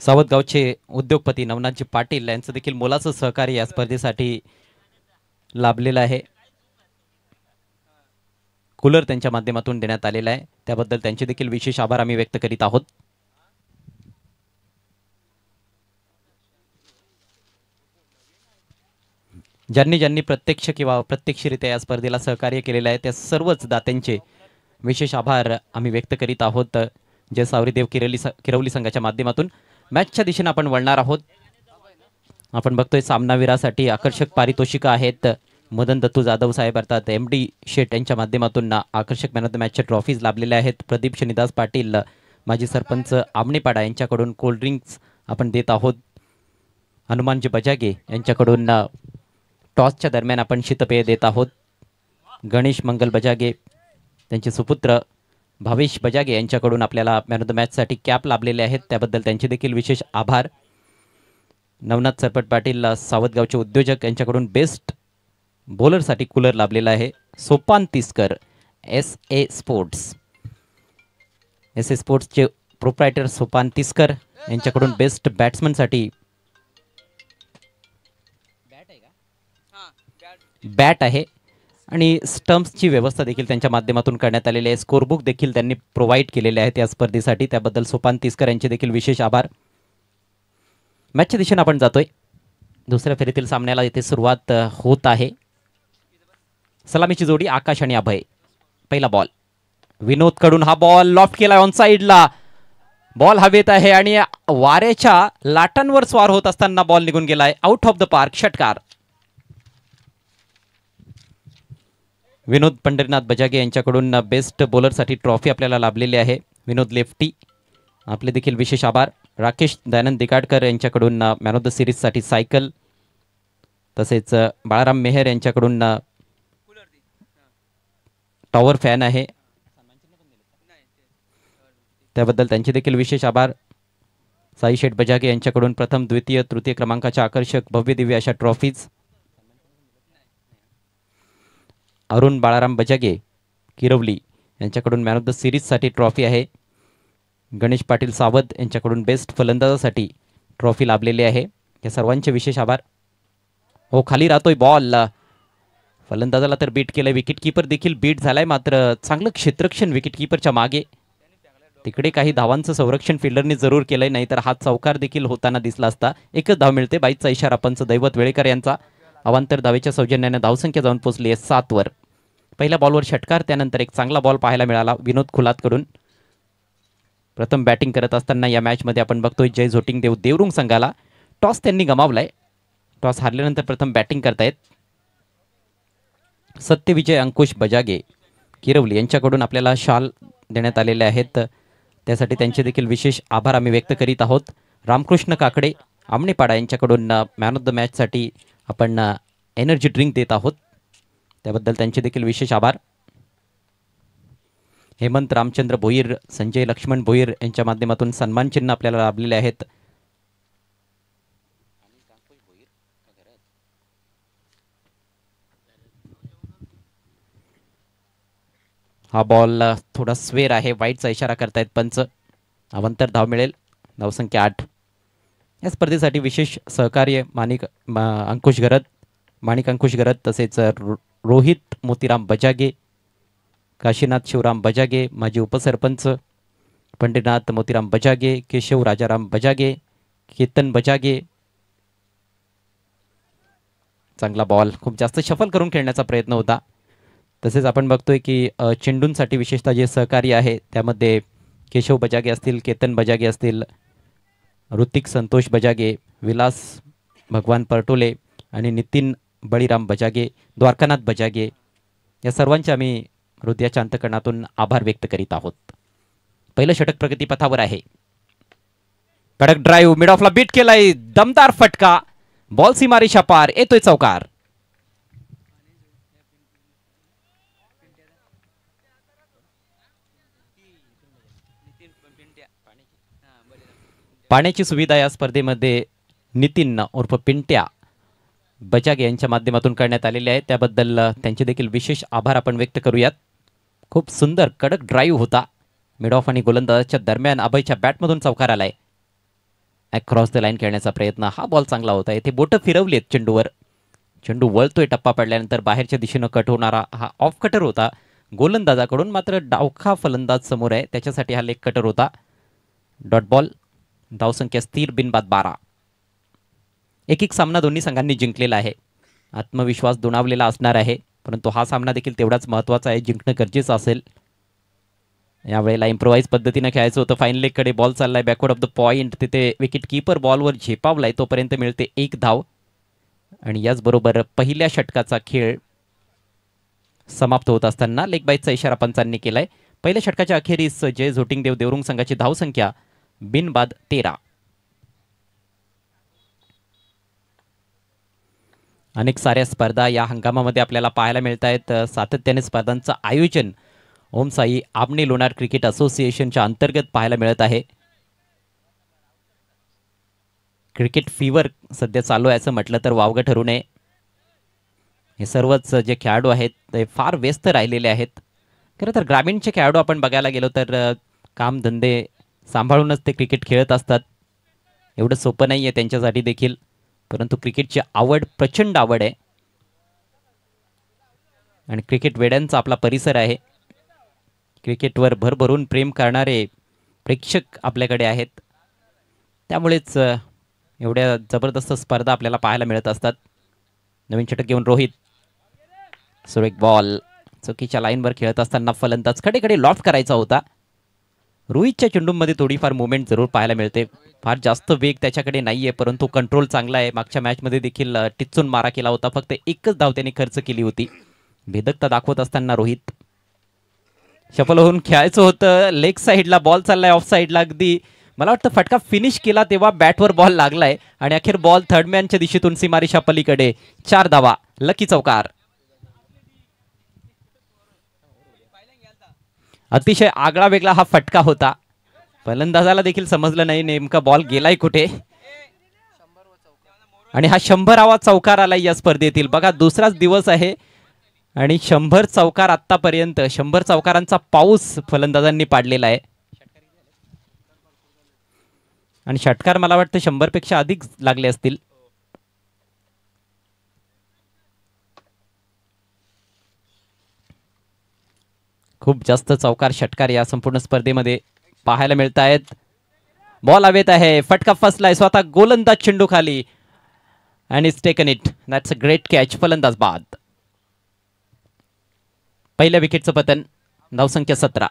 सावतगावचे उद्योगपती नवनाथजी पाटील यांचं देखील मोलाचं सहकार्य या स्पर्धेसाठी लाभलेलं आहे. कूलर त्यांच्या माध्यमातून देण्यात आलेला आहे, त्याबद्दल त्यांचे देखील विशेष आभार आम्ही व्यक्त करीत आहोत. ज्यांनी ज्यांनी प्रत्यक्ष किंवा अप्रत्यक्षरित्या या स्पर्धेला सहकार्य केलेलं आहे त्या सर्वच दात्यांचे विशेष आभार आम्ही व्यक्त करीत आहोत. जय सावरीदेव किरवली संघाच्या माध्यमातून मॅचच्या दिशेने आपण वळणार आहोत. आपण बघतोय सामनावीरासाठी आकर्षक पारितोषिकं आहेत. मदन दत्तू जाधव साहेब अर्थात MD शेट यांच्या माध्यमातून आकर्षक मॅन ऑफ द मॅचच्या ट्रॉफीज लाभलेल्या आहेत. प्रदीप शनिदास पाटील माजी सरपंच आमणेपाडा यांच्याकडून कोल्ड्रिंक्स आपण देत आहोत. हनुमानजी बजागे यांच्याकडून टॉसच्या दरम्यान आपण शीतपेय देत आहोत. गणेश मंगल बजागे त्यांचे सुपुत्र भावेश बजागे यांच्याकडून आपल्याला मॅन ऑफ द मॅचसाठी कॅप लाभलेले आहेत, त्याबद्दल त्यांचे देखील विशेष आभार. नवनाथ सरपट पाटील सावतगावचे उद्योजक यांच्याकडून बेस्ट बॉलरसाठी कूलर लाभलेला आहे. सोपान तिस्कर SA स्पोर्ट्सचे प्रोप्रायटर सोपान तिस्कर यांच्याकडून बेस्ट बॅट्समनसाठी बॅट आहे आणि स्टम्प्सची व्यवस्था देखील त्यांच्या माध्यमातून करण्यात आलेली आहे. स्कोरबुक देखील त्यांनी प्रोव्हाइड केलेले आहेत या स्पर्धेसाठी, त्याबद्दल सोपान तिस्कर यांचे देखील विशेष आभार. मॅचच्या दिशेने आपण जातोय. दुसऱ्या फेरीतील सामन्याला इथे सुरुवात होत आहे. सलामीची जोडी आकाश आणि अभय. पहिला बॉल विनोद कडून हा बॉल लॉफ्ट केला ऑन साइडला. बॉल हवेत आहे आणि वाऱ्याच्या लाटांवर स्वार होत असताना बॉल निघून गेलाय आउट ऑफ द पार्क. षटकार. विनोद पंढरीनाथ बजागे यांच्याकडून बेस्ट बॉलरसाठी ट्रॉफी आपल्याला लाभलेली आहे. विनोद लेफ्टी आपले देखील विशेष आभार. राकेश दयानंद दिगाडकर यांच्याकडून मॅन ऑफ द सिरीजसाठी सायकल, तसेच बाळाराम मेहर यांच्याकडून टॉवर फॅन आहे, त्याबद्दल त्यांचे देखील विशेष आभार. साई शेठ बजागे यांच्याकडून प्रथम द्वितीय तृतीय क्रमांकाच्या आकर्षक भव्य दिव्य अशा ट्रॉफीज. अरुण बाळाराम बजागे किरवली यांच्याकडून मॅन ऑफ द सिरीजसाठी ट्रॉफी आहे. गणेश पाटील सावत यांच्याकडून बेस्ट फलंदाजासाठी ट्रॉफी लाभलेली आहे. या सर्वांचे विशेष आभार. हो, खाली राहतोय बॉल. फलंदाजाला तर बीट केलंय, विकेटकीपर देखील बीट झालाय, मात्र चांगलं क्षेत्ररक्षण विकेटकीपरच्या मागे. तिकडे काही धावांचं संरक्षण फिल्डरने जरूर केलंय, नाहीतर हा चौकार देखील होताना दिसला असता. एकच धाव मिळते. बाईचा इशारा पंच दैवत वेळेकर यांचा. अवांतर धावेच्या सौजन्याने धावसंख्या जाऊन पोहोचली आहे 7 वर. पहिल्या बॉलवर षटकार, त्यानंतर एक चांगला बॉल पाहायला मिळाला विनोद खुलातकडून. प्रथम बॅटिंग करत असताना या मॅचमध्ये आपण बघतोय जय झोटिंग देव देवरुंग संघाला टॉस त्यांनी गमावलाय. टॉस हारल्यानंतर प्रथम बॅटिंग करतायत सत्यविजय अंकुश बजागे किरवली यांच्याकडून आपल्याला शाल देण्यात आलेले आहेत, त्यासाठी त्यांचे देखील विशेष आभार आम्ही व्यक्त करीत आहोत. रामकृष्ण काकडे आमणेपाडा यांच्याकडून मॅन ऑफ द मॅचसाठी आपण एनर्जी ड्रिंक देत आहोत, त्याबद्दल त्यांचे देखील विशेष आभार. हेमंत रामचंद्र भोईर संजय लक्ष्मण भोईर यांच्या माध्यमातून सन्मान चिन्ह आपल्याला लाभलेले आहेत. हा बॉल थोडा स्वेर आहे, वाईटचा इशारा करतायत पंच. अवंतर धाव मिळेल, धावसंख्या 8. या स्पर्धेसाठी विशेष सहकार्य माणिक अंकुश गरत, तसेच रोहित मोतीराम बजागे, काशीनाथ शिवराम बजागे, माजी उपसरपंच पंढरीनाथ मोतीराम बजागे, केशव राजाराम बजागे, केतन बजागे. चांगला बॉल, खूप जास्त शफल करून खेळण्याचा प्रयत्न होता. तसेच आपण बघतोय की चेंडूंसाठी विशेषतः जे सहकार्य आहे त्यामध्ये केशव बजागे असतील, केतन बजागे असतील, ऋतिक संतोष बजागे, विलास भगवान परटोले आणि नितीन बळीराम बजागे, द्वारकानाथ बजागे, या सर्वांचे आम्ही हृदयाच्या अंतकरणातून आभार व्यक्त करीत आहोत. पहिलं षटक प्रगतीपथावर आहे. कडक ड्राईव्ह, मिड ऑफला बीट केलाय, दमदार फटका, बॉल सीमारेषा पार, येतोय चौकार. पाण्याची सुविधा या स्पर्धेमध्ये नितीन उर्फ पिंट्या बजागे यांच्या माध्यमातून करण्यात आलेले आहे, त्याबद्दल त्यांचे देखील विशेष आभार आपण व्यक्त करूयात. खूप सुंदर कडक ड्राईव्ह होता. मिड ऑफ आणि गोलंदाजाच्या दरम्यान अभयच्या बॅटमधून चौकार आलाय. अक्रॉस द लाईन खेळण्याचा प्रयत्न, हा बॉल चांगला होता. येथे बोटं फिरवली आहेत चेंडूवर. चेंडू वळतोय टप्पा पडल्यानंतर बाहेरच्या दिशेनं कट होणारा हा ऑफ कटर होता गोलंदाजाकडून, मात्र डावखा फलंदाज समोर आहे त्याच्यासाठी हा लेग कटर होता. Dot ball. धावसंख्या स्थिर, बिनबाद 12. एक सामना दोन्ही संघांनी जिंकलेला आहे. आत्मविश्वास दुणावलेला असणार आहे, परंतु हा सामना देखील तेवढाच महत्त्वाचा आहे, जिंकणं गरजेचं असेल. यावेळेला इम्प्रोवाइज पद्धतीनं खेळायचं होतं. फाईन लेगकडे बॉल चाललाय बॅकवर्ड ऑफ द पॉइंट. तिथे विकेट कीपर बॉलवर झेपावलाय, तोपर्यंत मिळते 1 धाव. आणि याचबरोबर पहिल्या षटकाचा खेळ समाप्त होत असताना लेग बाईचा इशारा पंचांनी केलाय. पहिल्या षटकाच्या अखेरीस जय झोटिंगदेव देवरुंग संघाची धावसंख्या बिनबाद 13. अनेक साऱ्या स्पर्धा या हंगामामध्ये आपल्याला पाहायला मिळत आहेत. सातत्याने स्पर्धांचं आयोजन ओम साई आमने लोणार क्रिकेट असोसिएशनच्या अंतर्गत पाहायला मिळत आहे. क्रिकेट फीवर सध्या चालू आहे असं म्हटलं तर वावगं ठरू नये. हे सर्वच जे खेळाडू आहेत ते फार व्यस्त राहिलेले आहेत. खरं तर ग्रामीणचे खेळाडू आपण बघायला गेलो तर कामधंदे सांभाळूनच ते क्रिकेट खेळत असतात. एवढं सोपं नाही आहे त्यांच्यासाठी देखील, परंतु क्रिकेटची आवड, प्रचंड आवड आहे. आणि क्रिकेट वेड्यांचा आपला परिसर आहे. क्रिकेटवर भरभरून प्रेम करणारे प्रेक्षक आपल्याकडे आहेत. त्यामुळेच एवढ्या जबरदस्त स्पर्धा आपल्याला पाहायला मिळत असतात. नवीन षटक घेऊन रोहित. सुरेख बॉल. चुकीच्या लाईनवर खेळत असताना फलंदाज कडेकडे लॉफ्ट करायचा होता. रोहितच्या चेंडूमध्ये थोडीफार मुवमेंट जरूर पाहायला मिळते. फार जास्त वेग त्याच्याकडे नाहीये, परंतु कंट्रोल चांगला आहे. मागच्या मॅचमध्ये देखील टिच्चून मारा केला होता. फक्त एकच धाव त्याने खर्च केली होती. भेदकता दाखवत असताना रोहित. शफल होऊन खेळायचं होतं. लेग साईडला बॉल चाललाय, ऑफ साईडला अगदी मला वाटतं फटका फिनिश केला तेव्हा बॅटवर बॉल लागलाय आणि अखेर बॉल थर्डमॅनच्या दिशेतून सीमारेषा पलीकडे. 4 धावा. लकी चौकार. अतिशय आगळा वेगळा हा फटका होता. फलंदाजाला देखील समजलं नाही नेमका बॉल गेलाय कुठे. आणि हा 100वा चौकार आलाय या स्पर्धेतील. बघा दुसराच दिवस आहे आणि 100 चौकार आतापर्यंत, 100 चौकारांचा पाऊस फलंदाजांनी पाडलेला आहे. आणि षटकार मला वाटतं 100 पेक्षा अधिक लागले असतील. खूप जास्त चौकार षटकार या संपूर्ण स्पर्धेमध्ये पाहायला मिळत आहेत. बॉल हवेत आहे, फटका फसलाय, स्वतः गोलंदाज चेंडू खाली and it's taken it. That's a great catch. फलंदाज बाद. पहिल्या विकेटचं पतन. धावसंख्या 17.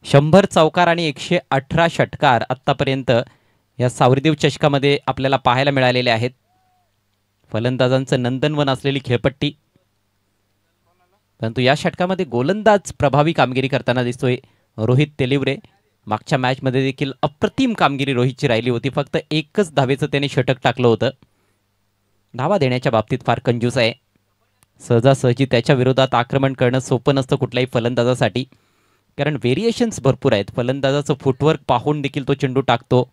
100 चौकार आणि 118 षटकार आतापर्यंत या सावरीदेव चषकामध्ये आपल्याला पाहायला मिळालेले आहेत. फलंदाजांचं नंदनवन असलेली खेळपट्टी, परंतु या षटकामध्ये गोलंदाज प्रभावी कामगिरी करताना दिसतोय रोहित तेलिवरे. मागच्या मॅचमध्ये देखील अप्रतिम कामगिरी रोहितची राहिली होती. फक्त एकच धावेचं त्याने षटक टाकलं होतं. धावा देण्याच्या बाबतीत फार कंजूस आहे. सहजासहजी त्याच्या विरोधात आक्रमण करणं सोपं नसतं कुठल्याही फलंदाजासाठी, कारण व्हेरिएशन्स भरपूर आहेत. फलंदाजाचं फुटवर्क पाहून देखील तो चेंडू टाकतो.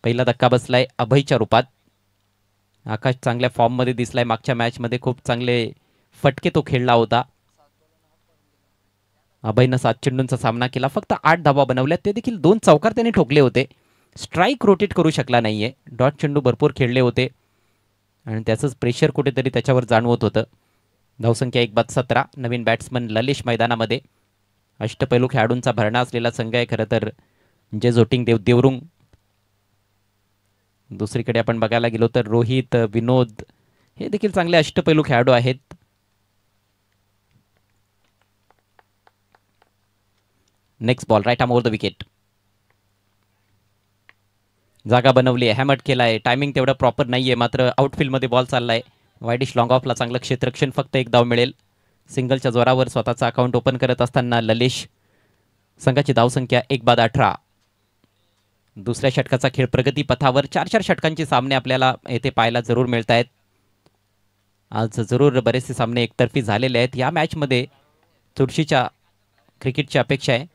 पहिला धक्का बसलाय अभयच्या रूपात. आकाश चांगल्या फॉर्ममध्ये दिसलाय. मागच्या मॅचमध्ये खूप चांगले फटके तो खेळला होता. अभयनं 7 चेंडूंचा सामना केला, फक्त 8 धावा बनवल्या, ते देखील 2 चौकार त्याने ठोकले होते. स्ट्राईक रोटेट करू शकला नाहीये. डॉट चेंडू भरपूर खेळले होते आणि त्याचंच प्रेशर कुठेतरी त्याच्यावर जाणवत होतं. धावसंख्या 1 बाद 17. नवीन बॅट्समन ललेश मैदानामध्ये. अष्टपैलू खेळाडूंचा भरणा असलेला संघ आहे खरं तर जय झोटिंगदेव देवरुंग. दुसरीकडे आपण बघायला गेलो तर रोहित, विनोद हे देखील चांगले अष्टपैलू खेळाडू आहेत. Next ball right arm over the wicket. जागा बनवली आहे, हॅमट केलाय. टायमिंग तेवढं प्रॉपर नाहीये, मात्र आउटफील्डमध्ये बॉल चाललाय. वाईडिश लॉंग ऑफला चांगलं क्षेत्ररक्षण. फक्त 1 धाव मिळेल. सिंगलच्या जोरावर स्वतःचा अकाउंट ओपन करत असताना ललेश. संघाची धावसंख्या 1 बाद 18. दुसऱ्या षटकाचा खेळ प्रगती पथावर. 4-4 षटकांचे सामने आपल्याला येथे पाहायला जरूर मिळत आहेत. आज जरूर बरेचसे सामने एकतर्फी झालेले आहेत. या मॅचमध्ये चुरशीच्या क्रिकेटची अपेक्षा आहे.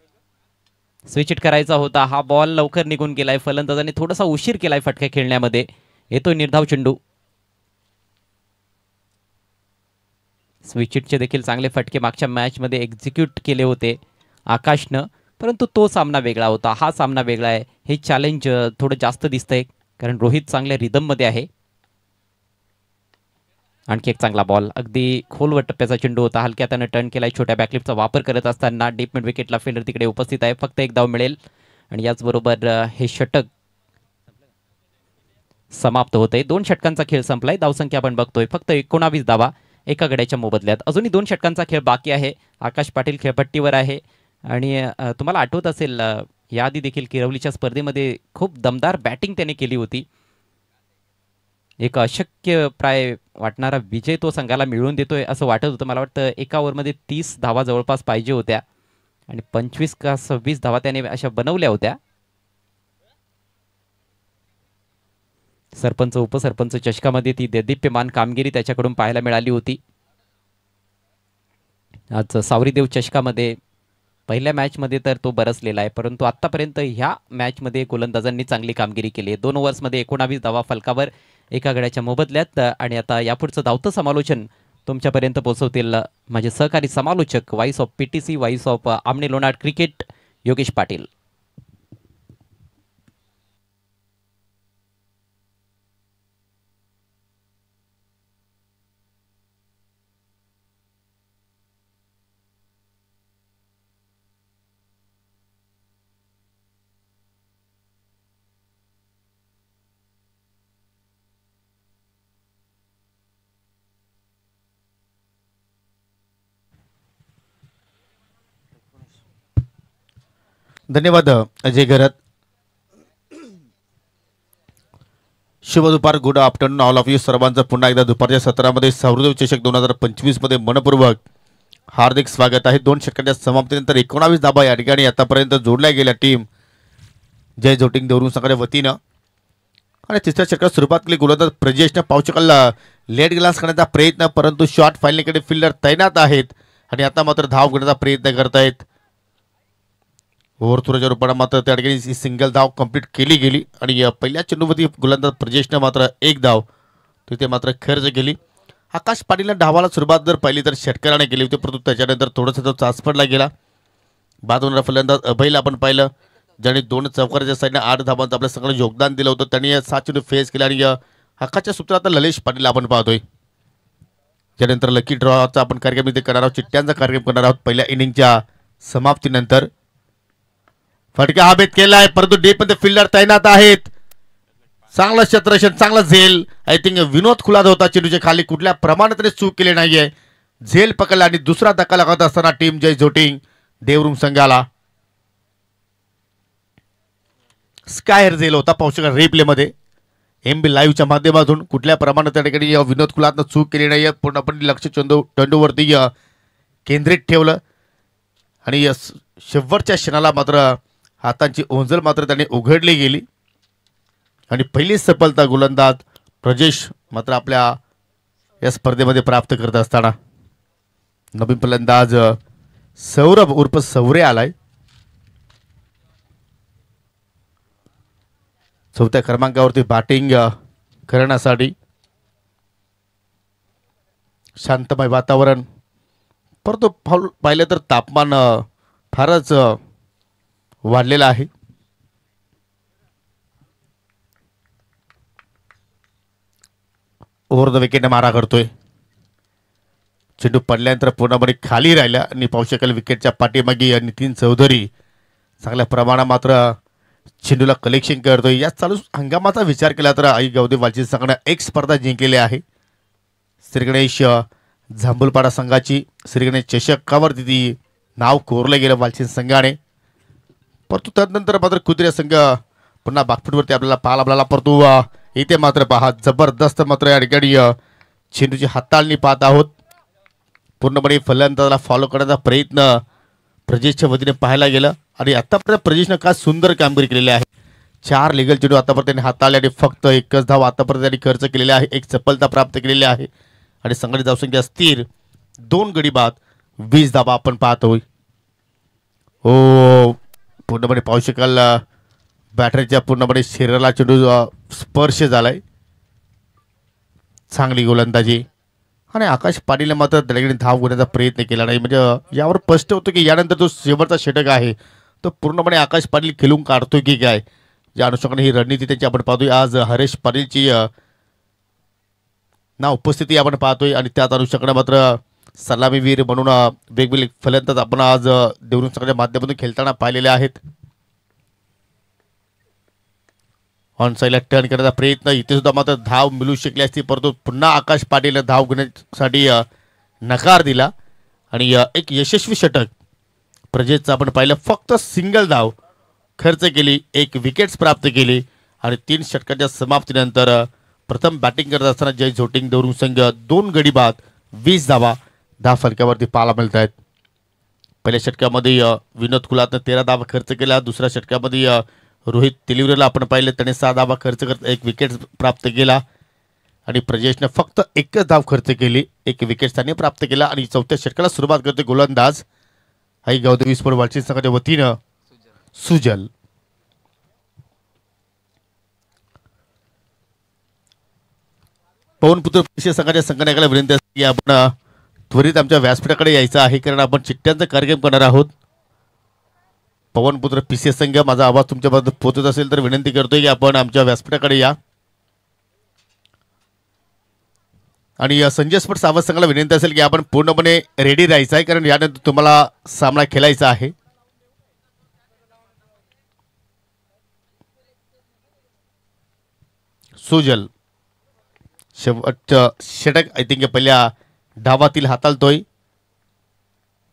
स्विच इट करायचा होता. हा बॉल लवकर निघून गेलाय. फलंदाजाने थोडासा उशीर केलाय फटके खेळण्यामध्ये. येतोय निर्धाव चेंडू. स्विच इटचे देखील चांगले फटके मागच्या मॅचमध्ये एक्झिक्यूट केले होते आकाशनं, परंतु तो सामना वेगळा होता, हा सामना वेगळा आहे. हे चॅलेंज थोडं जास्त दिसतंय कारण रोहित चांगल्या रिदममध्ये आहे. आणखी एक चांगला बॉल, अगदी खोलवर टप्प्याचा चेंडू होता, हलक्या त्यानं टर्न केलाय. छोट्या बॅकलिपचा वापर करत असताना डीप मिड विकेटला फिल्डर तिकडे उपस्थित आहे. फक्त एक धाव मिळेल आणि याचबरोबर हे षटक समाप्त होतंय. 2 षटकांचा खेळ संपलाय. धावसंख्या आपण बघतोय फक्त 19 धावा एका गड्याच्या मोबदल्यात. अजूनही 2 षटकांचा खेळ बाकी आहे. आकाश पाटील खेळपट्टीवर आहे आणि तुम्हाला आठवत असेल याआधी देखील किरवलीच्या स्पर्धेमध्ये खूप दमदार बॅटिंग त्याने केली होती. एक अशक्य प्राय वाटणारा विजय तो संघाला मिळवून देतोय असं वाटत होतं. मला वाटतं एका ओव्हरमध्ये 30 धावा जवळपास पाहिजे होत्या आणि 25 का 26 धावा त्याने अशा बनवल्या होत्या. सरपंच उपसरपंच चषकामध्ये ती देदीप्यमान कामगिरी त्याच्याकडून पाहायला मिळाली होती. आज सावरीदेव चषकामध्ये पहिल्या मॅचमध्ये तर तो बरसलेला आहे, परंतु आत्तापर्यंत ह्या मॅचमध्ये गोलंदाजांनी चांगली कामगिरी केली आहे. 2 ओव्हर्समध्ये 19 धावा फलकावर एका गड्याच्या मोबदल्यात. आणि आता यापुढचं धावतं समालोचन तुमच्यापर्यंत पोहोचवतील माझे सहकारी समालोचक, voice of PTC, voice of आमने लोणार क्रिकेट, योगेश पाटील. धन्यवाद अजय घरत. शुभ दुपार, good afternoon all of you. सर्वांचं पुन्हा एकदा दुपारच्या सत्रामध्ये सावरदेव चषक 2025 मध्ये मनपूर्वक हार्दिक स्वागत आहे. 2 षटकांच्या समाप्तीनंतर 19 धाबा या ठिकाणी आतापर्यंत जोडल्या गेल्या टीम जय जोटिंग देवरुंग संघाच्या वतीनं. आणि तिसऱ्या षटकात सुरुवात केली गोलंदाज प्रजेशनं. पाहू शकाल लेट ग्लास करण्याचा प्रयत्न, परंतु शॉट फायनलीकडे फिल्डर तैनात आहेत आणि आता मात्र धाव घेण्याचा प्रयत्न करतायत. ओव्हरथ्रोच्या रूपाने मात्र त्या ठिकाणी सिंगल धाव कंप्लीट केली गेली आणि पहिल्या चेंडूवरती गोलंदाज प्रजेशनं मात्र 1 धाव तिथे मात्र खर्च केली. आकाश पाटीलनं धावाला सुरुवात जर पाहिली तर षटकाराने केली होती, परंतु त्याच्यानंतर थोडासा तो चाचपडला गेला. बाद होणारा फलंदाज अभयला आपण पाहिलं, ज्याने 2 चौकाराच्या साईडने 8 धावांचं आपल्या संघाला योगदान दिलं होतं. त्यांनी 7 चेंडू फेस केला आणि आकाशच्या सूत्रात आता ललेश पाटील आपण पाहतोय. त्यानंतर लकी ड्रॉचा आपण कार्यक्रम इथे करणार आहोत, चिठ्ठ्यांचा कार्यक्रम करणार आहोत पहिल्या इनिंगच्या समाप्तीनंतर. फटका हवेत केला आहे, परंतु डीप मध्ये फिल्डर तैनात आहेत. चांगला क्षेत्ररक्षण, चांगला झेल. आय थिंक विनोद खुलाद होता चेंडूच्या खाली, कुठल्या प्रमाणात चूक केली नाहीये. झेल पकडला आणि दुसरा धक्का लागत असताना टीम जय जोटिंग देवरुंग संघाला स्कायर झेल होता. पाहू शकाल रिप्ले मध्ये MB लाईव्हच्या माध्यमातून कुठल्या प्रमाणात त्या ठिकाणी विनोद खुलादनं चूक केली नाहीये. पूर्णपणे लक्ष चेंडूवरती केंद्रित ठेवलं आणि शेवटच्या क्षणाला मात्र हातांची ओंजल मात्र त्याने उघडली गेली आणि पहिली सफलता गोलंदाज प्रजेश मात्र आपल्या या स्पर्धेमध्ये प्राप्त करत असताना नवीन फलंदाज सौरभ उर्फ सौरे आलाय. 4थ्या क्रमांकावरती बॅटिंग करण्यासाठी. शांतमय वातावरण, परंतु पाहिलं तर तापमान फारच वाढलेलं आहे. ओव्हर द विकेटने मारा करतोय. चेंडू पडल्यानंतर पूर्णपणे खाली राहिला आणि पाहू शकाल विकेटच्या पाठीमागे नितीन चौधरी चांगल्या प्रमाणात मात्र चेंडूला कलेक्शन करतोय. या चालू हंगामाचा विचार केला तर आई गावदे वालचीत संघाने 1 स्पर्धा जिंकलेली आहे. श्रीगणेश जांभूलपाडा संघाची श्रीगणेश चषकावरती ती नाव कोरलं गेलं वालचीत संघाने, परंतु त्यानंतर मात्र कुत्र्या संघ पुन्हा बागफुटवरती आपल्याला पाहायला मिळाला. परंतु इथे मात्र पहा जबरदस्त मात्र या ठिकाणी चेंडूची हाताळणी पाहत आहोत. पूर्णपणे फलंदाजाला फॉलो करण्याचा प्रयत्न प्रजेशच्या वतीने पाहायला गेलं आणि आतापर्यंत प्रजेशनं काय सुंदर कामगिरी केलेली आहे. 4 लिगल चेंडू आतापर्यंत त्यांनी हाताळले आणि फक्त 1च धाव आतापर्यंत त्यांनी खर्च केलेली आहे. 1 सफलता प्राप्त केलेली आहे आणि संघाची धावसंख्या स्थिर 2 गडी बाद 20 धावा आपण पाहतोय. हो, पूर्णपणे पाहू शकाल बॅटरीच्या पूर्णपणे शरीराला चेंडू स्पर्श झालाय. चांगली गोलंदाजी आणि आकाश पाटीलने मात्र त्याकडे धाव घेण्याचा प्रयत्न केला नाही. म्हणजे यावर स्पष्ट होतं की यानंतर जो शेवटचा षटक आहे तो पूर्णपणे आकाश पाटील खेळून काढतोय की काय. ज्या अनुषंगाने ही रणनीती त्यांची आपण पाहतोय. आज हरेश पाटीलची ना उपस्थिती आपण पाहतोय आणि त्याच अनुषंगाने मात्र सलामीवीर म्हणून वेगवेगळे फलंदाज आपण आज देवरुख संघाच्या माध्यमातून खेळताना पाहिलेले आहेत. ऑन साईडला टर्न करण्याचा प्रयत्न, इथे सुद्धा मात्र धाव मिळू शकली असती, परंतु पुन्हा आकाश पाटीलने धाव घेण्यासाठी नकार दिला आणि एक यशस्वी षटक प्रजेतचं आपण पाहिलं. फक्त सिंगल धाव खर्च केली, एक विकेट्स प्राप्त केली आणि 3 षटकांच्या समाप्तीनंतर प्रथम बॅटिंग करत असताना जय झोटिंग देवरुख संघ 2 गडी बाद 20 धावा फलकावरती पाहायला मिळत आहेत. पहिल्या षटकामध्ये विनोद कुलातनं 13 धावा खर्च केला. दुसऱ्या षटकामध्ये रोहित तेलिवरेला आपण पाहिलं, त्याने 6 धावा खर्च करत एक विकेट प्राप्त केला आणि प्रजेशने फक्त एकच धाव खर्च केली, एक विकेट त्याने प्राप्त केला. आणि चौथ्या षटकाला सुरुवात करते गोलंदाज आई गौदेवी स्पोर्ट वालची संघाच्या वतीनं सुजल. पवनपुत्र संघाच्या संघटनेला विनंती असते की आपण त्वरित आमच्या व्यासपीठाकडे यायचं आहे, कारण आपण चिठ्ठ्यांचा कार्यक्रम करणार आहोत. पवनपुत्र पीसीएस संघ, माझा आवाज तुमच्यापर्यंत पोहोचत असेल तर विनंती करतोय की आपण आमच्या व्यासपीठाकडे या. आणि संजय स्पोर्ट सावध संघाला विनंती असेल की आपण पूर्णपणे रेडी राहायचं आहे, कारण यानंतर तुम्हाला सामना खेळायचा आहे. सुजल शेवटचं षटक आय थिंक पहिल्या डावातील हाताळतोय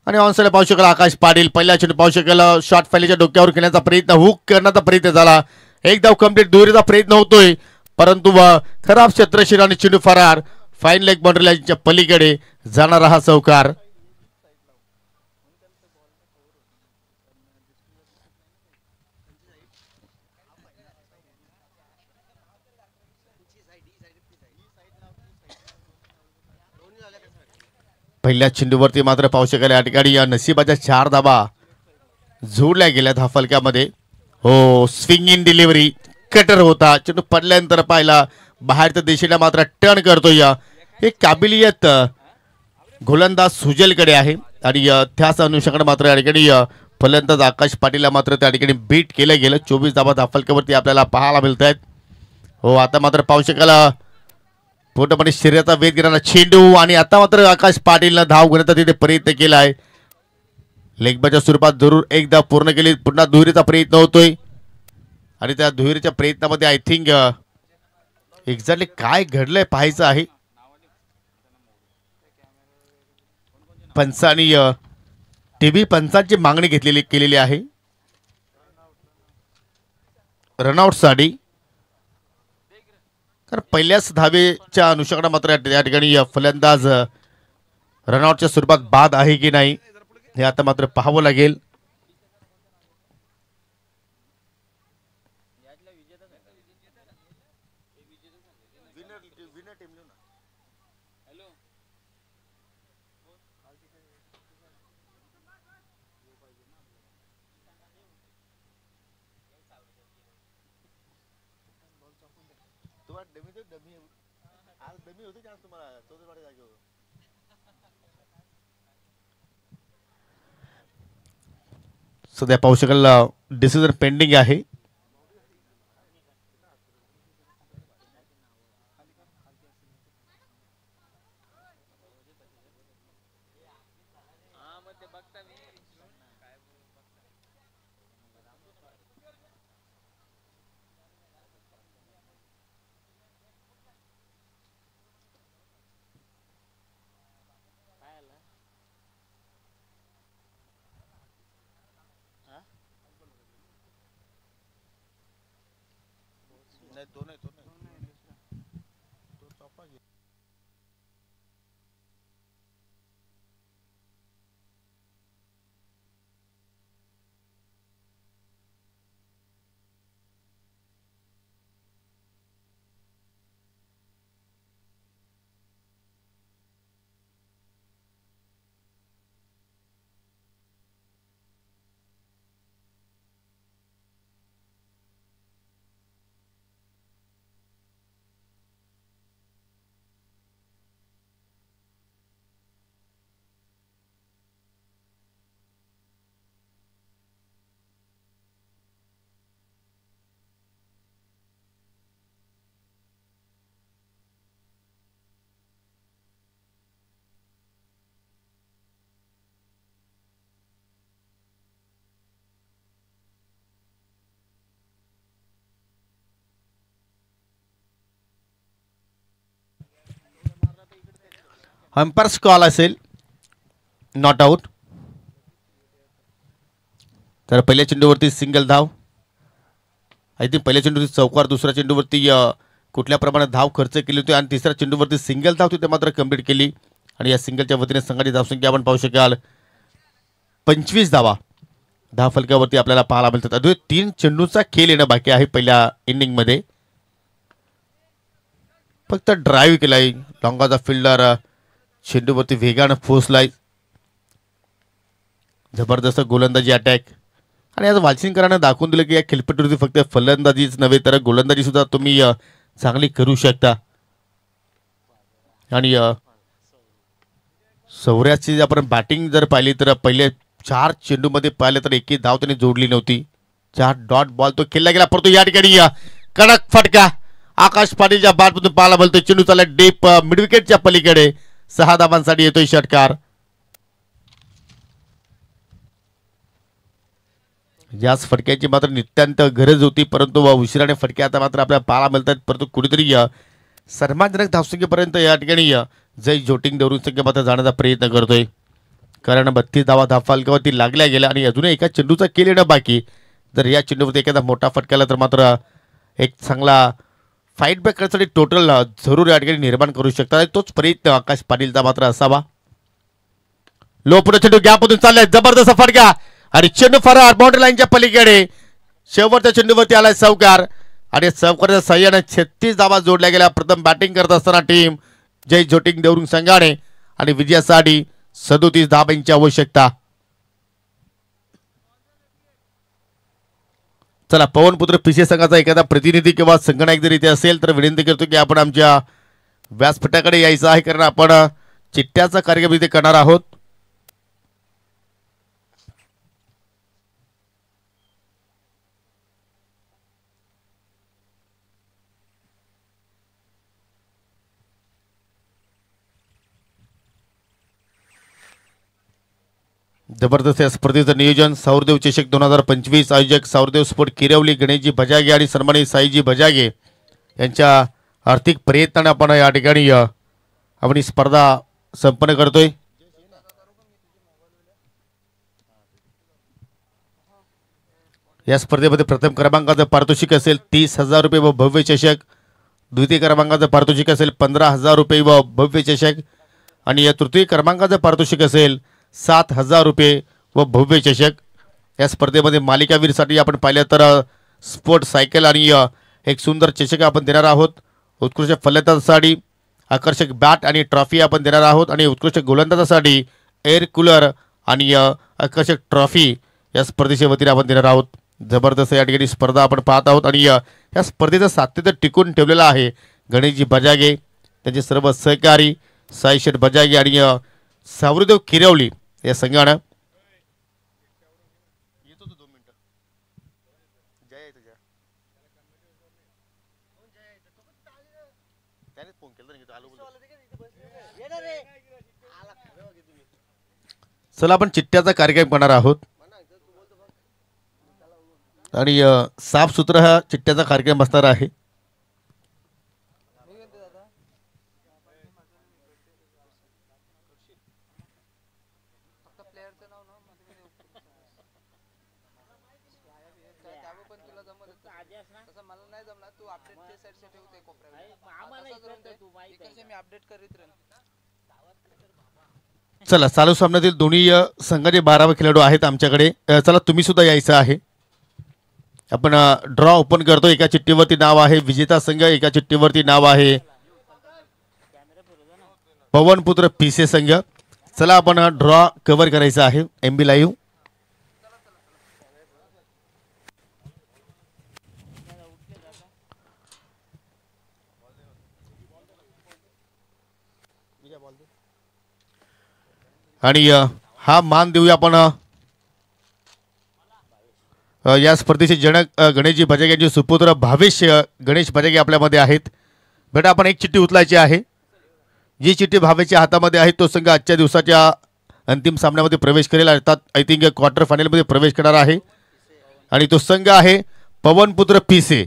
आणि ऑनसाईड पाहू शकेल आकाश पाटील. पहिल्या चेंडू पाहू शकेल शॉर्ट फॅलीच्या डोक्यावर खेळण्याचा प्रयत्न, हुक करण्याचा प्रयत्न झाला, एक धाव कंप्लीट, दुहेरीचा प्रयत्न होतोय, परंतु खराब क्षेत्रशील आणि चेंडू फरार. फाईन लेग बाउंड्रीच्या पलीकडे जाणारा हा चौकार. पहिल्या चेंडूवरती मात्र पाहू शकेल या ठिकाणी नशिबाच्या 4 धावा जोडल्या गेल्या धाफलक्यामध्ये. हो, स्विंग इन डिलिव्हरी, कटर होता, चेंडू पडल्यानंतर पाहिला बाहेरच्या दिशेला मात्र टर्न करतोय. हे काबिलियत गोलंदाज सुजलकडे आहे आणि त्याच अनुषंगाने मात्र या ठिकाणी फलंदाज आकाश पाटीलला मात्र त्या ठिकाणी बीट केलं गेलं. 24 धावा धाफलक्यावरती आपल्याला पाहायला मिळत आहेत. हो, आता मात्र पाहू शकाल पूर्णपणे शरीराचा वेध घेणारा चेंडू आणि आता मात्र आकाश पाटीलनं धाव घेण्याचा तिथे प्रयत्न केला आहे. लेगबाच्या स्वरूपात जरूर एक धाव पूर्ण केली, पुन्हा दुहेरीचा प्रयत्न होतोय आणि त्या दुहेरीच्या प्रयत्नामध्ये आय थिंक एक्झॅक्टली काय घडलंय पाहायचं आहे. पंचांनी टीव्ही पंचांची मागणी केलेली आहे रनआउटसाठी, कारण पहिल्याच धावेच्या अनुषंगाने मात्र या ठिकाणी फलंदाज रनआउटच्या स्वरूपात बाद आहे की नाही हे आता मात्र पाहावं लागेल. सध्या पाहू शकाल डिसिजन पेंडिंग आहे. अंपायर्स कॉल असेल नॉट आउट. तर पहिल्या चेंडूवरती सिंगल धाव. आय थिंक पहिल्या चेंडूवरती चौकार, दुसऱ्या चेंडूवरती कुठल्या प्रमाणात धाव खर्च केली होती आणि तिसऱ्या चेंडूवरती सिंगल धाव तिथे मात्र कंप्लीट केली. आणि या सिंगलच्या वतीने संघाची धावसंख्या आपण पाहू शकाल 25 धावा धाव फलकावरती आपल्याला पाहायला मिळतात. अजून 3 चेंडूचा खेळ येणं बाकी आहे पहिल्या इनिंगमध्ये. फक्त ड्राईव्ह केलाय लॉंगाचा फिल्डर, चेंडूवरती वेगानं पोहोचलाय. जबरदस्त गोलंदाजी अटॅक. आणि आज वालसिंगकरांना दाखवून दिलं की या खेळपट्टीवरती फक्त फलंदाजीच नव्हे तर गोलंदाजी सुद्धा तुम्ही चांगली करू शकता. आणि सौर्याची आपण बॅटिंग जर पाहिली तर पहिले 4 चेंडूमध्ये पाहिलं तर एकही धाव त्याने जोडली नव्हती. 4 डॉट बॉल तो खेळला गेला, परंतु या ठिकाणी कडक फटका आकाश पाटीलच्या बॅटमधून पाहायला मिळतो. चेंडू चालला डीप मिडविकेटच्या पलीकडे. 6 धावांसाठी येतोय षटकार. याच फटक्याची मात्र नित्यांत गरज होती, परंतु उशिराने फटके आता मात्र आपल्याला पाहायला मिळतात. परंतु कुठेतरी सन्मानजनक धावसंख्येपर्यंत या ठिकाणी जय जोटिंग देवरून संख्या मात्र जाण्याचा प्रयत्न करतोय. कारण 32 धावा धावफलकावरती लागल्या गेल्या आणि अजूनही एका चेंडूचा खेळ येणं बाकी. जर या चेंडूवरती एखादा मोठा फटकाला तर मात्र एक चांगला फाईट बॅक करण्यासाठी टोटल जरूर या ठिकाणी निर्माण करू शकतात. तोच प्रयत्न आकाश पाटीलचा मात्र असावा. लो पुढे चेंडू गॅपमधून चाललाय, जबरदस्त फटका आणि चेंडू फरार बाउंड्री लाईनच्या पलीकडे. शेवटच्या चेंडूवरती आलाय चौकार आणि चौकाराच्या सहाय्याने 36 धावा जोडल्या गेल्या. प्रथम बॅटिंग करत असताना टीम जय जोटिंग देवरुंग संघाने आणि विजयासाठी 37 धावांची आवश्यकता. चला पवनपुत्र पीसी संघाचा एखादा प्रतिनिधी किंवा संगणक जर इथे असेल तर विनंती करतो की आपण आमच्या व्यासपीठाकडे यायचं आहे, कारण आपण चिठ्ठ्याचा कार्यक्रम इथे करणार आहोत. जबरदस्त या स्पर्धेचं नियोजन सौरदेव चषक 2025 आयोजक सौरदेव स्पोर्ट किरवली, गणेशजी भजागे आणि सन्मानित साईजी भजागे यांच्या आर्थिक प्रयत्नाने आपण या ठिकाणी आपण ही स्पर्धा संपन्न करतोय. या स्पर्धेमध्ये प्रथम क्रमांकाचं पारितोषिक असेल 30,000 रुपये व भव्य चषक. द्वितीय क्रमांकाचं पारितोषिक असेल 15,000 रुपये व भव्य चषक. आणि या तृतीय क्रमांकाचं पारितोषिक असेल 7,000 रुपये व भव्य चषक. या स्पर्धेमध्ये मालिकावीरसाठी आपण पाहिलं तर स्पोर्ट सायकल आणि एक सुंदर चषक आपण देणार आहोत. उत्कृष्ट फलंदाजासाठी आकर्षक बॅट आणि ट्रॉफी आपण देणार आहोत आणि उत्कृष्ट गोलंदाजासाठी एअर कूलर आणि आकर्षक ट्रॉफी या स्पर्धेच्या वतीने आपण देणार आहोत. जबरदस्त या ठिकाणी स्पर्धा आपण पाहत आहोत आणि या स्पर्धेचं सातत्य टिकून ठेवलेलं आहे गणेशजी भजागे, त्यांचे सर्व सहकारी साईशेठ भजागे आणि सौरदेव किरवली या संघानं. चला आपण चिठ्ठ्याचा कार्यक्रम करणार आहोत आणि साफसुथरा हा चिठ्ठ्याचा कार्यक्रम असणार आहे. चला चालू सामन्यातील दोन्ही संघाचे 12 खेळाडू आहेत आमच्याकडे. चला तुम्ही सुद्धा यायचं आहे. आपण ड्रॉ ओपन करतो. एका चिठ्ठीवरती नाव आहे विजेता संघ, एका चिठ्ठीवरती नाव आहे पवनपुत्र पीसे संघ. चला आपण ड्रॉ कव्हर करायचा आहे MB लाईव्ह. आणि हा मान देऊया आपण या स्पर्धेचे जनक गणेशजी भजागे यांचे सुपुत्र भावेश गणेश भजागे आपल्यामध्ये आहेत. बेटा आपण एक चिठ्ठी उचलायची आहे. जी चिठ्ठी भावेच्या हातामध्ये आहे तो संघ आजच्या दिवसाच्या अंतिम सामन्यामध्ये प्रवेश करेल, अर्थात आय थिंक क्वार्टर फायनलमध्ये प्रवेश करणार आहे. आणि तो संघ आहे पवनपुत्र पीसे.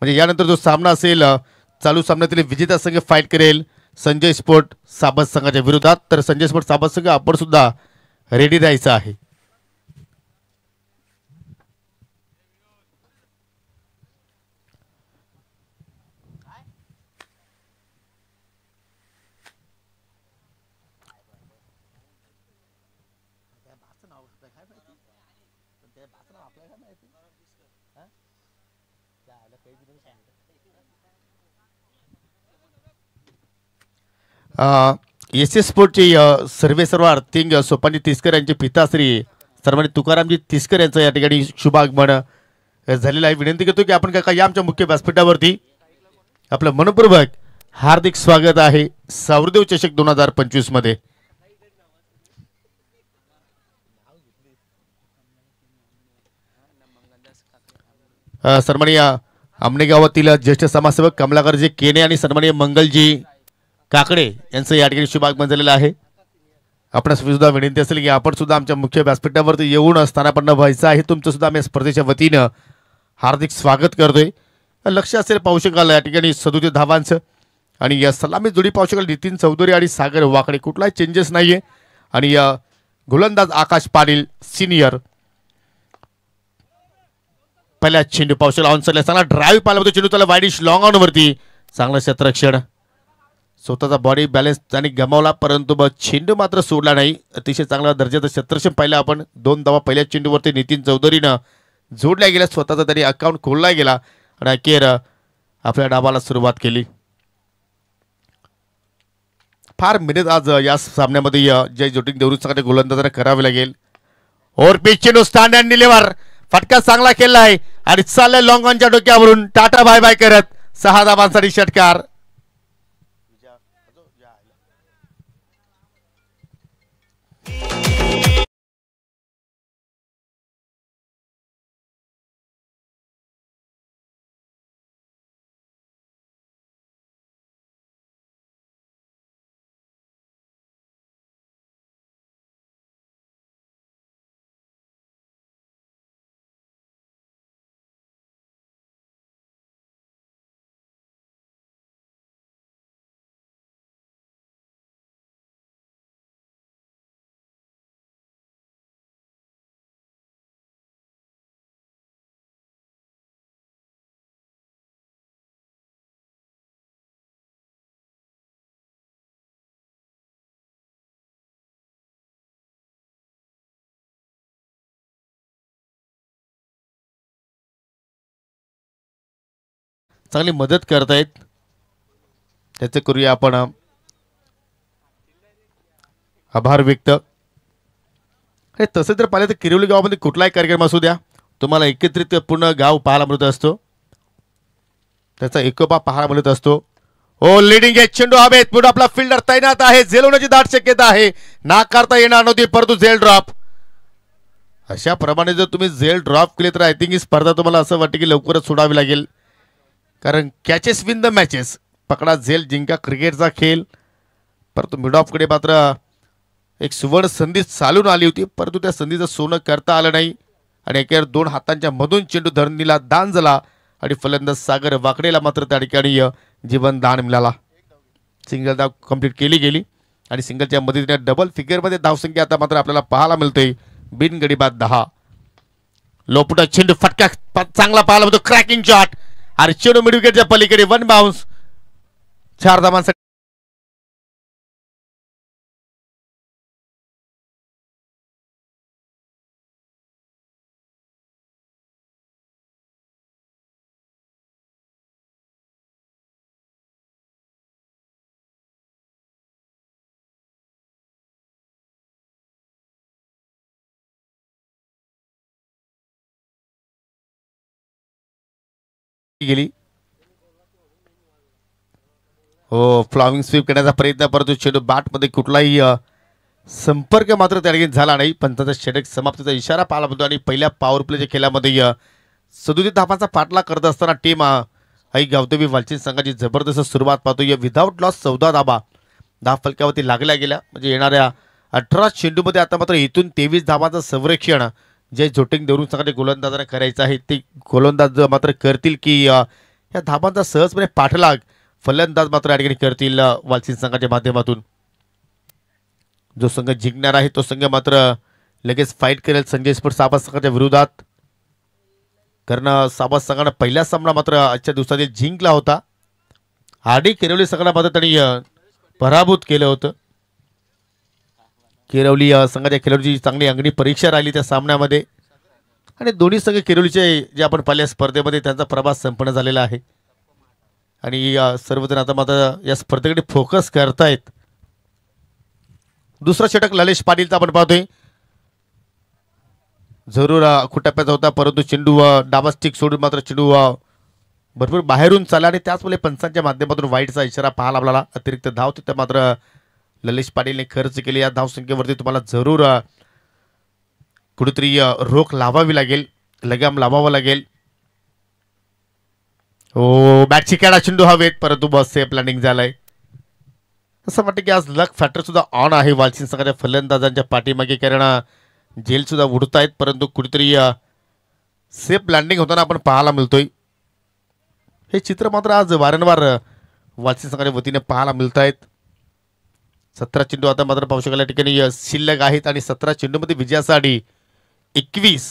म्हणजे यानंतर जो सामना असेल चालू सामन्यातील विजेता संघ फाईट करेल संजय स्पोर्ट साबत संघाच्या विरोधात. तर संजय स्पोर्ट साबत संघ आपण सुद्धा रेडी राहायचं आहे. एस एस स्पोर्टचे सर्वे सर्व अर्थिंग सोपानी तिसकर यांचे पिता श्री सन्मानित तुकारामजी तिसकर यांचं या ठिकाणी शुभागमन झालेलं आहे. विनंती करतो की आपण काका या आमच्या मुख्य व्यासपीठावरती. आपलं मनपूर्वक हार्दिक स्वागत आहे सावरदेव चषक 2025 मध्ये. सन्माननीय आमने गावातील ज्येष्ठ समाजसेवक कमलाकरजी केने आणि सन्माननीय मंगलजी काकडे यांचं या ठिकाणी शुभागमन झालेलं आहे. आपणास सुद्धा विनंती असेल की आपण सुद्धा आमच्या मुख्य व्यासपीठावरती येऊन स्थानापन्न व्हायचं आहे. तुमचं सुद्धा आम्ही स्पर्धेच्या वतीनं हार्दिक स्वागत करतोय. लक्ष असेल पाहू शकाल या ठिकाणी 37 धावांचं आणि या सलामी जोडी पाहू शकाल नितीन चौधरी आणि सागर वाकडे. कुठलाही चेंजेस नाहीये. आणि गोलंदाज आकाश पाटील सिनियर. पहिल्या चेंडू पाहू शकाल ऑन साइडला चांगला ड्राईव्ह पाहिला होता चेंडू त्याला वाईडिश लॉंग ऑन वरती चांगलं क्षेत्ररक्षण. स्वतःचा बॉडी बॅलन्स त्यांनी गमावला परंतु चेंडू मात्र सोडला नाही. अतिशय चांगला दर्जाचं क्षेत्ररक्षण पाहिलं आपण. 2 धावा पहिल्या चेंडूवरती नितीन चौधरीनं जोडल्या गेल्या. स्वतःचा त्यांनी अकाउंट खोलला गेला आणि अखेर आपल्या डावाला सुरुवात केली. फार मेहनत आज या सामन्यामध्ये जय जोटिंग देवरू संघाच्या गोलंदाजांना करावी लागेल. ओव्हर पिच चेंडू स्टँड अँड डिलिव्हर फटका चांगला केला आहे आणि चाललंय लॉंग ऑनच्या डोक्यावरून टाटा बाय बाय करत 6 धावांसाठी षटकार. चांगली मदत करतायत त्याचे करूया आपण आभार व्यक्त. तसं जर पाहिलं तर किरवली गावामध्ये कुठलाही कार्यक्रम असू द्या तुम्हाला एकत्रित पूर्ण गाव पाहायला मिळत असतो. त्याचा एकोपा पाहायला मिळत असतो. ओ लीडिंग एज चेंडू हवेत पुढे आपला फिल्डर तैनात आहे. झेल होण्याची दाट शक्यता आहे. नाकारता येणार नव्हती परंतु झेल ड्रॉप. अशा प्रमाणे जर तुम्ही झेल ड्रॉप केले तर आय थिंक ही स्पर्धा तुम्हाला असं वाटतं की लवकरच सोडावी लागेल. कारण कॅचेस विन द मॅचेस. पकडा झेल जिंका क्रिकेटचा खेळ. परंतु मिड ऑफकडे मात्र एक सुवर्ण संधी चालून आली होती परंतु त्या संधीचं सोनं करता आलं नाही आणि अखेर 2 हातांच्या मधून चेंडू धरणीला दान झाला आणि फलंदाज सागर वाकडेला मात्र त्या ठिकाणी जीवन दान मिळाला. सिंगल धाव कंप्लीट केली गेली आणि सिंगलच्या मदतीने डबल फिगरमध्ये धावसंख्या आता मात्र आपल्याला पाहायला मिळते. बिनगडी बाद 10. लोपुटा चेंडू फटका चांगला पाहायला मिळतो. क्रॅकिंग शॉट आणि चेंडू मिड विकेटच्या पलीकडे 1 बाउन्स. 4 धावांसाठी गेली. हो फ्लॉविंग स्वीप करण्याचा प्रयत्न परंतु चेंडू बॅटमध्ये कुठलाही संपर्क मात्र त्या ठिकाणी झाला नाही. पंचाचा षटक समाप्तीचा इशारा पाहिला होता आणि पहिल्या पॉवर प्लेच्या खेळामध्ये 37 धावांचा पाठलाग करत असताना टीम आई गावदेवी वालचिंद संघाची जबरदस्त सुरुवात पाहतोय. विदाउट लॉस 14 धावा 10 फलकावरती लागल्या गेल्या. म्हणजे येणाऱ्या 18 चेंडूमध्ये आता मात्र इथून 23 धावांचं संरक्षण जे जोटिंग देवरून संघाच्या गोलंदाजांना करायचं आहे ते गोलंदाज मात्र करतील की या धावांचा सहजपणे पाठलाग फलंदाज मात्र या ठिकाणी करतील वालसिंग संघाच्या माध्यमातून. जो संघ जिंकणार आहे तो संघ मात्र लगेच फाईट करेल संजय स्पोर्ट्स साबास संघाच्या विरोधात. कारण साबास संघानं पहिला सामना मात्र आजच्या दिवसातील जिंकला होता. आडी किरवली संघाला मात्र त्यांनी पराभूत केलं होतं. किरवली संघाच्या खेळाडूची चांगली अंगणी परीक्षा राहिली त्या सामन्यामध्ये आणि दोन्ही संघ किरवलीचे जे आपण पाहिल्या स्पर्धेमध्ये त्यांचा प्रवास संपन्न झालेला आहे आणि सर्वजण आता मात्र या स्पर्धेकडे फोकस करतायत. दुसरा षटक ललेश पाटीलचा आपण पाहतोय. जरूर खुटाप्याचा होता परंतु चेंडू डावा स्टिक सोडून मात्र चेंडू भरपूर बाहेरून चालला आणि त्याचमुळे पंचांच्या माध्यमातून वाईटचा इशारा पाहायला आपल्याला. अतिरिक्त धाव तिथं मात्र ललेश पाटीलने खर्च केली. या धावसंख्येवरती तुम्हाला जरूर कुठेतरी रोख लावावी लागेल, लगाम लावावा लागेल. हो बॅटची काढा चेंडू हवेत परंतु बस सेफ लँडिंग झालाय. असं वाटतं की आज लक फॅक्टर सुद्धा ऑन आहे वालसिंग संघाच्या फलंदाजांच्या पाठीमागे. कारण जेल सुद्धा उडत आहेत परंतु कुठेतरी सेफ लँडिंग होताना आपण पाहायला मिळतोय. हे चित्र मात्र आज वारंवार वालसिंग संघाच्या वतीने पाहायला मिळत आहेत. 17 चेंडू आता मात्र पाहू शकाल या ठिकाणी शिल्लक आहेत आणि 17 चेंडूमध्ये विजयासाठी 21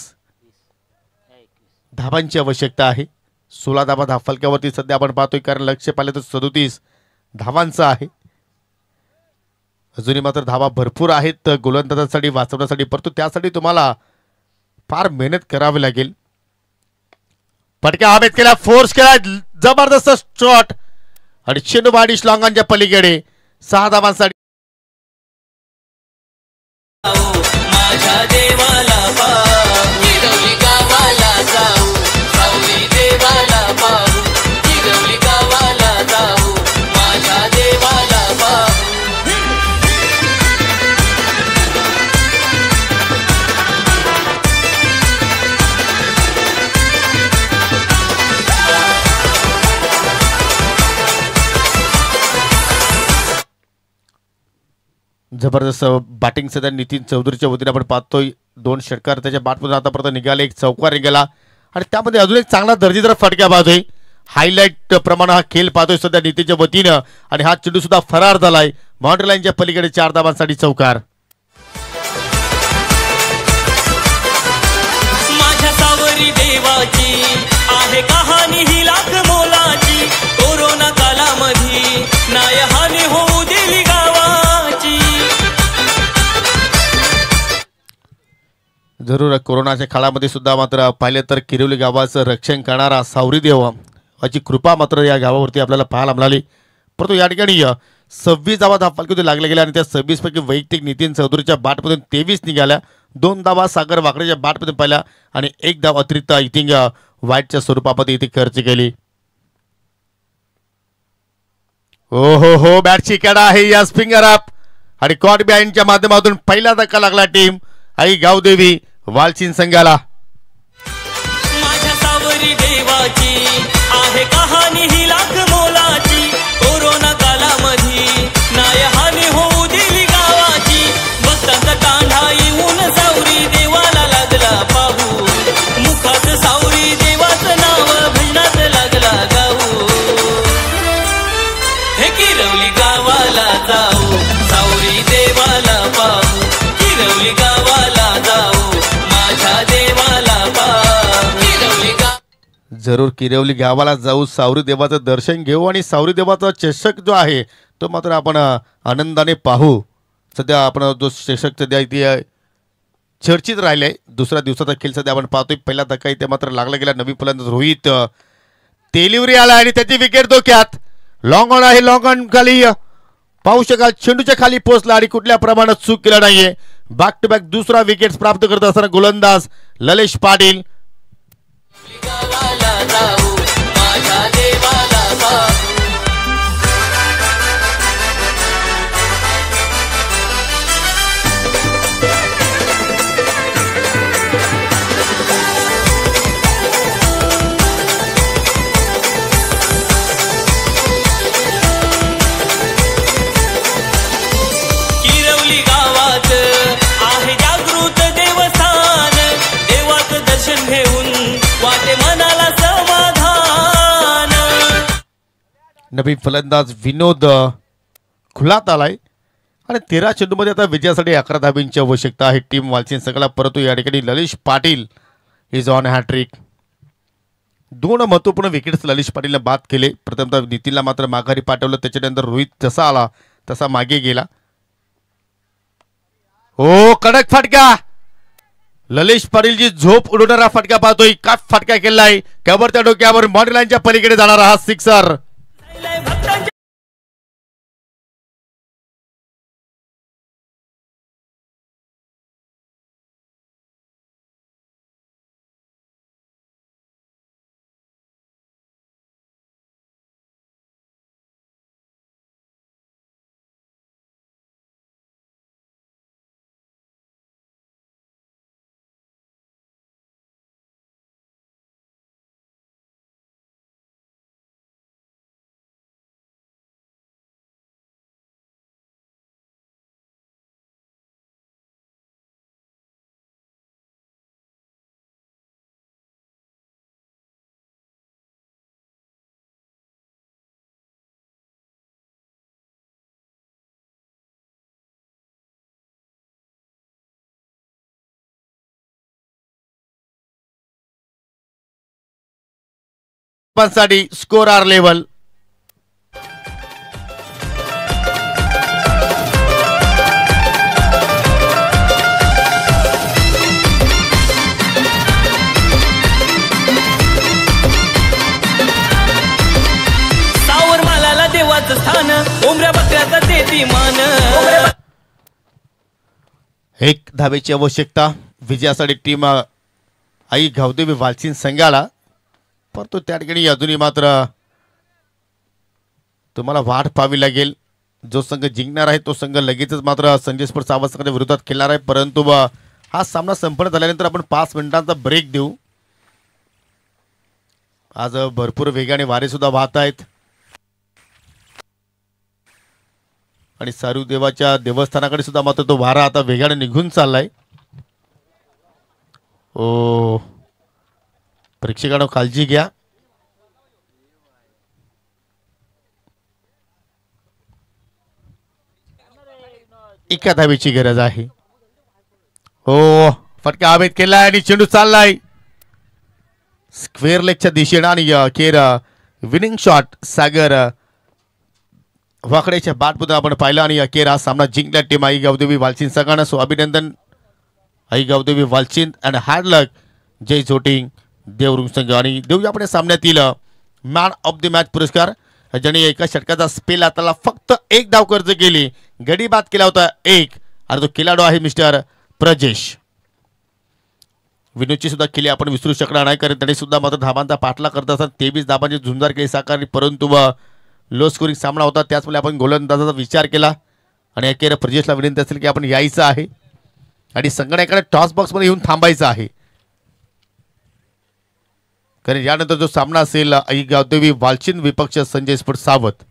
धावांची आवश्यकता आहे. 16 धावा धावफलकावरती सध्या आपण पाहतोय कारण लक्ष्य पाहिलं तर 37 धावांचं आहे. अजूनही मात्र धावा भरपूर आहेत गोलंदाजांसाठी वाचवण्यासाठी परंतु त्यासाठी तुम्हाला फार मेहनत करावी लागेल. फटका हवेत केला, फोर्स केला, जबरदस्त शॉट आणि चेंडू बाडी श्लॉंगांच्या पलीकडे 6 धावांसाठी. माझ्या देवाला पाहू गिरवली गावाला जाऊ सावली देवाला पाहू गिरवली गावाला जाऊ माझ्या देवाला पाहू. जबरदस्त बॅटिंग सध्या नितीन चौधरीच्या वतीने आपण पाहतोय. 2 षटकार त्याच्या बॅटमधून आतापर्यंत निघाले, 1 चौकार निघाला आणि त्यामध्ये अजून एक चांगला दर्जेदार फटका पाहतोय. हायलाइट प्रमाणे हा खेळ पाहतोय सध्या नितीनच्या वतीनं आणि हा चेंडू सुद्धा फरार झालाय. बाउंड्री लाईनच्या पलीकडे 4 धावांसाठी चौकार. माझ्या सावरी देवाची आहे कहाणी ही लाख मोलाची कोरोना कालामध्ये नाय हानी होऊ दिली गावाची. जरूर कोरोनाच्या काळामध्ये सुद्धा मात्र पाहिलं तर किरवली गावाचं रक्षण करणारा सावरी देव याची कृपा मात्र या गावावरती आपल्याला पाहायला मिळाली. परंतु या ठिकाणी 26 धावा धावफलकावरती लागल्या गेल्या आणि त्या 26 पैकी वैयक्तिक नितीन चौधरीच्या बॅटमधून 23 निघाल्या. 2 धावा सागर वाकडेच्या बॅटमधून पाहिल्या आणि 1 धाव अतिरिक्त आय थिंक वाईटच्या स्वरूपामध्ये इथे खर्च केली. हो हो हो बॅटची कडा आहे या स्पिंगर अप आणि कॉट बिहाइंडच्या माध्यमातून पहिला धक्का लागला टीम आई गावदेवी वालसिंग संघाला. माझ्या सावरी देवाची आहे कहाणी ही लाख मोलाची कोरोना कालामध्ये नाय हानी होऊ दिली गावाची. भक्तांचा तांडा येऊन सावरी देवाला लागला पाहू मुखात सावरी देवाचं नाव भजनात लागला गाऊ. हे किरवली गावाला जाऊ सावरी देवाला पाहू किरवली गावाला जाऊ माझ्या देवाला पाहू किरवली जरूर किरवली गावाला जाऊ सावरी देवाचं दर्शन घेऊ आणि सावरी देवाचा चषक जो आहे तो मात्र आपण आनंदाने पाहू. सध्या आपण जो चषक सध्या इथे चर्चित राहिले. दुसऱ्या दिवसाचा खेळ सध्या आपण पाहतोय. पहिला धक्का इथे मात्र लागला गेला. नवीन फलंदाज रोहित तेलिवरी आला आणि त्याची विकेट धोक्यात. लॉंग ऑन आहे, लॉंग ऑन खाली पाहू शकाल चेंडूच्या खाली पोहोचला आणि कुठल्या प्रमाणात चूक केला नाहीये. बॅक टू बॅक दुसरा विकेट प्राप्त करत असताना गोलंदाज ललेश पाटील. गावाला जाऊ माझ्या देवाला पाहू. किरवली गावात आहे जागृत देवस्थान देवाचं दर्शन घेऊन वाटे मना नवीन फलंदाज विनोद खुलात आलाय आणि 13 चेंडूमध्ये आता विजयासाठी 11 धाबींची आवश्यकता आहे टीम वालचिन संघाला. परंतु या ठिकाणी ललिश पाटील इज ऑन हॅट्रिक. 2 महत्वपूर्ण विकेट्स ललिश पाटीलने बाद केले. प्रथमतः नितीनला मात्र माघारी पाठवलं, त्याच्यानंतर रोहित जसा आला तसा मागे गेला. हो कडक फटका. ललिश पाटीलची झोप उडवणारा फटका पाहतोय. का फटका केलाय कॅबरच्या डोक्यावर मॉनिलाईनच्या पलीकडे जाणारा हा सिक्सर. साठी स्कोर आर लेवल. सावर मालाला देवाचं स्थान, उमऱ्या बकऱ्याचा देती मान. 1 धावेची आवश्यकता विजयासाठी टीम आई गावदेवी वालचिन संघाला. परंतु त्या ठिकाणी अजूनही मात्र तुम्हाला वाट पाहावी लागेल. जो संघ जिंकणार आहे तो संघ लगेचच मात्र संजय स्पोर्ट्स सावंत संघाच्या विरोधात खेळणार आहे. परंतु हा सामना संपन्न झाल्यानंतर आपण 5 मिनिटांचा ब्रेक देऊ. आज भरपूर वेगाने वारे सुद्धा वाहत आहेत आणि सारुदेवाच्या देवस्थानाकडे सुद्धा मात्र तो वारा आता वेगाने निघून चाललाय. ओ प्रेक्षकांनो काळजी घ्या. एका धावेची गरज आहे. हो फटका हवेत केलाय आणि चेंडू चाललाय स्क्वेअर लेगच्या दिशेने आणि अखेर विनिंग शॉट सागर वाकड्याच्या बॅटमधून आपण पाहिलं आणि अखेर हा सामना जिंकला टीम आई गावदेवी वालचिन संघानं. सो अभिनंदन आई गावदेवी वालचिन अँड हार्ड लक जय झोटिंग देवरुंग संघ. आणि देऊया आपण सामन्यातील मॅन ऑफ द मॅच पुरस्कार ज्याने एका षटकाचा स्पेल हाताला फक्त 1 धाव कर्ज केली, गडी बाद केला होता 1 आणि तो खेळाडू आहे मिस्टर प्रजेश. विनोदची सुद्धा केली आपण विसरू शकणार नाही, कारण त्याने सुद्धा मात्र धाबांचा पाठला करत असताना 23 धाबांची झुंजार केली साकारली. परंतु लो स्कोरिंग सामना होता, त्याचमुळे आपण गोलंदाजाचा विचार केला आणि अखेर प्रजेशला विनंती असेल की आपण यायचं आहे आणि संघाकडे टॉस बॉक्समध्ये येऊन थांबायचं आहे, कारण यानंतर जो सामना असेल आई गावदेवी वालचिन विपक्ष संजय स्पोर्ट्स सावत.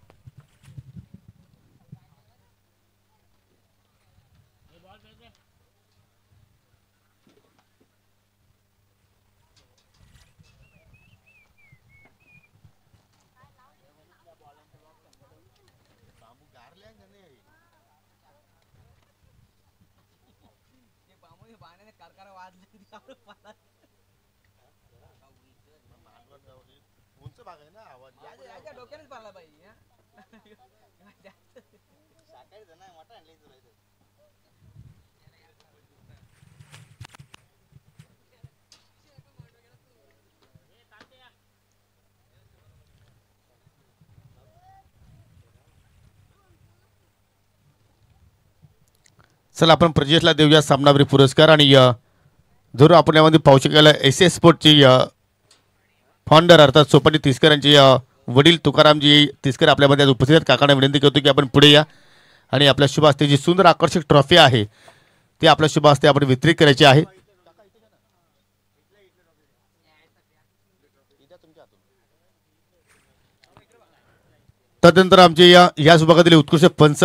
चला आपण प्रजेशला देऊया सामनावीर पुरस्कार. आणि जरूर आपण यामध्ये पाहू शकाल एस स्पोर्टची फाउंडर अर्थात सोपाटी तिसकर यांचे वडील तुकारामजी तिसकर आपल्यामध्ये उपस्थित आहेत. काकांना विनंती करतो की आपण पुढे या आणि आपल्या शुभ हस्ते जी सुंदर आकर्षक ट्रॉफी आहे ती आपल्या शुभ हस्ते आपण वितरित करायची आहे. तदनंतर आमचे या विभागातील उत्कृष्ट पंच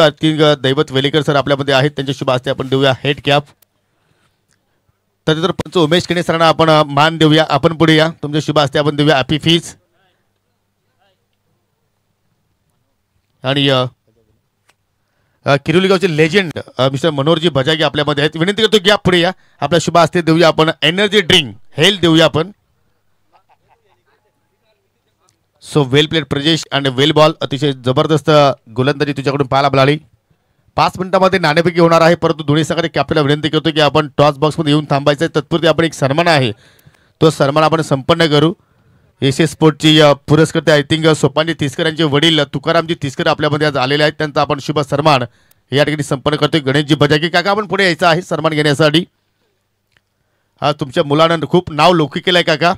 दैवत वेलेकर सर आपल्यामध्ये आहेत, त्यांच्या शुभ हस्ते आपण देऊया हेड कॅप. तदनंतर पंच उमेश केणे सरांना आपण मान देऊया. आपण पुढे या, तुमच्या शुभ हस्ते आपण देऊया हॅपी फीज. आणि किरोली गावचे लेजंड मिस्टर मनोहरजी भजागी आपल्यामध्ये आहेत. विनंती करतो की पुढे या, आपल्या शुभ हस्ते देऊया आपण एनर्जी ड्रिंक हेल्थ देऊया आपण. So well played Prajnesh and well ball. अतिशय जबरदस्त गोलंदाजी तुझ्याकडून पाहायला मिळाली. 5 मिनिटांमध्ये नाणेफेकी होणार आहे, परंतु दोन्ही संघाचे कॅप्टनला विनंती करतो की आपण टॉस बॉक्समध्ये येऊन थांबायचं आहे. तत्पूर्वी आपण एक सन्मान आहे, तो सन्मान आपण संपन्न करू. एशिया स्पोर्टची पुरस्कर्ते आय थिंक सोपानजी तिसकर यांचे वडील तुकारामजी तिसकर आपल्यामध्ये आज आलेले आहेत. त्यांचा आपण शुभ सन्मान या ठिकाणी संपन्न करतोय. गणेशजी भजागी काका आपण पुढे यायचं आहे सन्मान घेण्यासाठी. तुमच्या मुलानं खूप नाव लौकिक केलं आहे काका.